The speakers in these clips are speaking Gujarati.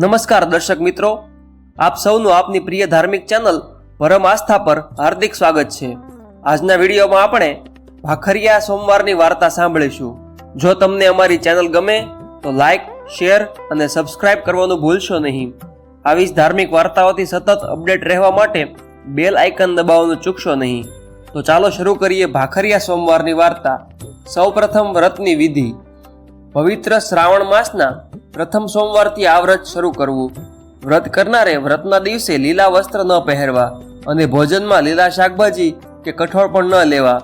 નમસ્કાર દર્શક મિત્રો, આપ સૌનું આપની પ્રિય ધાર્મિક ચેનલ પરમ આસ્થા પર હાર્દિક સ્વાગત છે। આજના વિડીયોમાં આપણે ભાખરિયા સોમવારની વાર્તા સાંભળીશું। જો તમને અમારી ચેનલ ગમે તો લાઈક, શેર અને સબસ્ક્રાઇબ કરવાનું ભૂલશો નહીં। આવી જ ધાર્મિક વાર્તાઓથી સતત અપડેટ રહેવા માટે બેલ આઇકન દબાવવાનું ચૂકશો નહીં। તો ચાલો શરૂ કરીએ ભાખરિયા સોમવારની વાર્તા। સૌપ્રથમ વ્રતની વિધિ। પવિત્ર શ્રાવણ માસના પ્રથમ સોમવારથી આ વ્રત શરૂ કરવું। વ્રત કરનારે વ્રતના દિવસે લીલા વસ્ત્ર ન પહેરવા અને ભોજનમાં લીલા શાકભાજી કે કઠોળ પણ ન લેવા।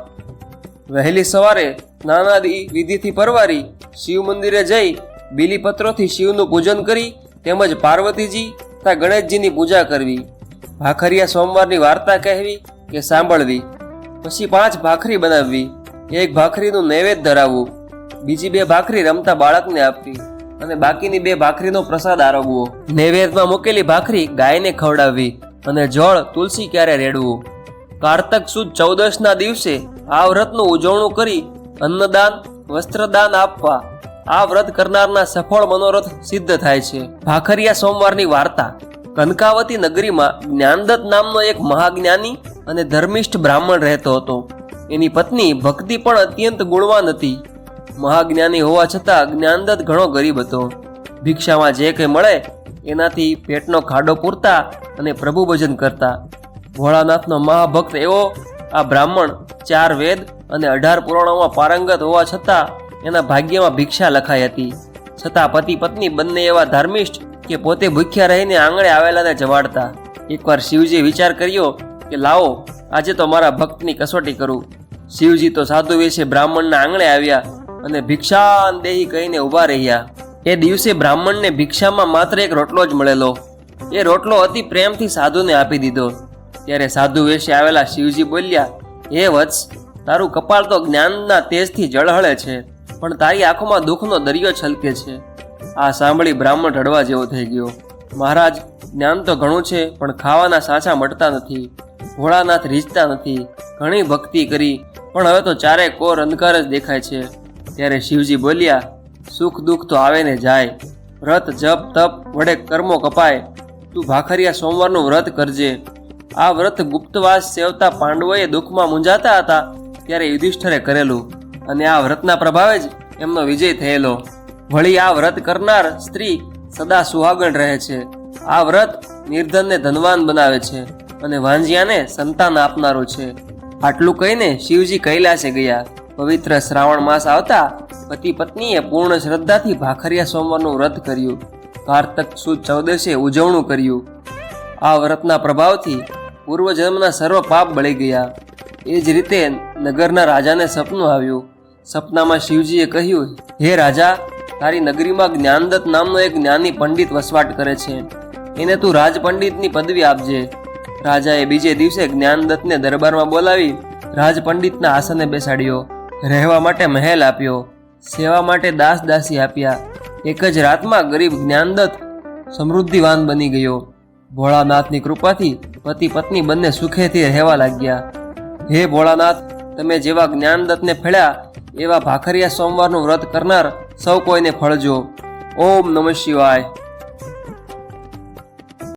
વહેલી સવારે સ્નાનાદિ વિધિથી પરવારી શિવ મંદિરે જઈ બીલીપત્રોથી શિવનું પૂજન કરી તેમજ પાર્વતીજી તથા ગણેશજીની પૂજા કરવી। ભાખરિયા સોમવારની વાર્તા કહેવી કે સાંભળવી। પછી 5 ભાખરી બનાવવી। એક ભાખરીનું નૈવેદ્ય ધરાવવું, બીજી 2 ભાખરી રમતા બાળકને આપવી અને બાકીની 2 ભાખરીનો પ્રસાદ આરોગવો। નૈવેદ્યમાં મૂકેલી ભાખરી ગાયને ખવડાવવી અને જળ તુલસી ક્યારે રેડવું। કારતક સુદ 14ના દિવસે આ વ્રતનું ઉજવણું કરી અન્નદાન, વસ્ત્રદાન આપવા। આ વ્રત કરનારના સફળ મનોરથ સિદ્ધ થાય છે। ભાખરિયા સોમવારની વાર્તા। કનકાવતી નગરીમાં જ્ઞાનદત્ત નામનો એક મહાજ્ઞાની અને ધર્મિષ્ઠ બ્રાહ્મણ રહેતો હતો। એની પત્ની ભક્તિ પણ અત્યંત ગુણવાન હતી। મહાજ્ઞાની હોવા છતાં જ્ઞાનદત્ત ઘણો ગરીબ હતો। ભિક્ષામાં જે કંઈ મળે એનાથી પેટનો ખાડો પૂરતા અને પ્રભુ ભજન કરતા। ભોળાનાથનો મહાભક્ત એવો આ બ્રાહ્મણ 4 વેદ અને 18 પુરાણોમાં પારંગત હોવા છતાં એના ભાગ્યમાં ભિક્ષા લખાઈ હતી। છતાં પતિ પત્ની બંને એવા ધાર્મિષ્ઠ કે પોતે ભૂખ્યા રહીને આંગણે આવેલાને જમાડતા। એકવાર શિવજીએ વિચાર કર્યો કે લાવો આજે તો મારા ભક્તની કસોટી કરું। શિવજી તો સાધુ વેશે બ્રાહ્મણના આંગણે આવ્યા અને ભિક્ષાન દેહી કહીને ઊભા રહ્યા। એ દિવસે બ્રાહ્મણને ભિક્ષામાં માત્ર એક રોટલો જ મળેલો। એ રોટલો અતિ પ્રેમથી સાધુને આપી દીધો। ત્યારે સાધુ વેશે આવેલા શિવજી બોલ્યા, હે વત્સ, તારું કપાળ તો જ્ઞાનના તેજથી ઝળહળે છે, પણ તારી આંખોમાં દુઃખનો દરિયો છલકે છે। આ સાંભળી બ્રાહ્મણ રડવા જેવો થઈ ગયો। મહારાજ, જ્ઞાન તો ઘણું છે, પણ ખાવાના સાચા મળતા નથી। ભોળાનાથ રીઝતા નથી। ઘણી ભક્તિ કરી, પણ હવે તો ચારે કોર અંધકાર જ દેખાય છે। ત્યારે શિવજી બોલ્યા, સુખ દુઃખ તો આવે ને જાય। વ્રત જપ તપ વડે કર્મો કપાય। તું ભાખરિયા સોમવારનું વ્રત કરજે। આ વ્રત ગુપ્તવાસ સેવતા પાંડવોએ દુઃખમાં મૂંઝાતા હતા ત્યારે યુધિષ્ઠરે કરેલું અને આ વ્રતના પ્રભાવે જ એમનો વિજય થયેલો। વળી આ વ્રત કરનાર સ્ત્રી સદા સુહાગણ રહે છે। આ વ્રત નિર્ધનને ધનવાન બનાવે છે અને વાંજિયાને સંતાન આપનારું છે। આટલું કહીને શિવજી કૈલાસે ગયા। પવિત્ર શ્રાવણ માસ આવતા પતિ પત્નીએ પૂર્ણ શ્રદ્ધાથી ભાખરિયા સોમવારનું વ્રત કર્યું। કારતક સુદ 14એ ઉજવણું કર્યું। આ વ્રતના પ્રભાવથી પૂર્વજન્મના સર્વ પાપ બળી ગયા। એ જ રીતે નગરના રાજાને સપનું આવ્યું। સપનામાં શિવજીએ કહ્યું, હે રાજા, તારી નગરીમાં જ્ઞાનદત્ત નામનો એક જ્ઞાની પંડિત વસવાટ કરે છે। એને તું રાજપંડિતની પદવી આપજે। રાજાએ બીજે દિવસે જ્ઞાનદત્તને દરબારમાં બોલાવી રાજપંડિતના આસને બેસાડ્યો। રહેવા માટે મહેલ આપ્યો। સેવા માટે દાસ દાસી આપ્યા। એક જ રાતમાં ગરીબ જ્ઞાનદત્ત સમૃદ્ધિવાન બની ગયો। ભોળાનાથની કૃપાથી પતિ પત્ની બંને સુખેથી રહેવા લાગ્યા। હે ભોળાનાથ, તમે જેવા જ્ઞાનદત્તને ફળ્યા એવા ભાખરિયા સોમવારનું વ્રત કરનાર સૌ કોઈને ફળજો। ઓમ નમઃ શિવાય।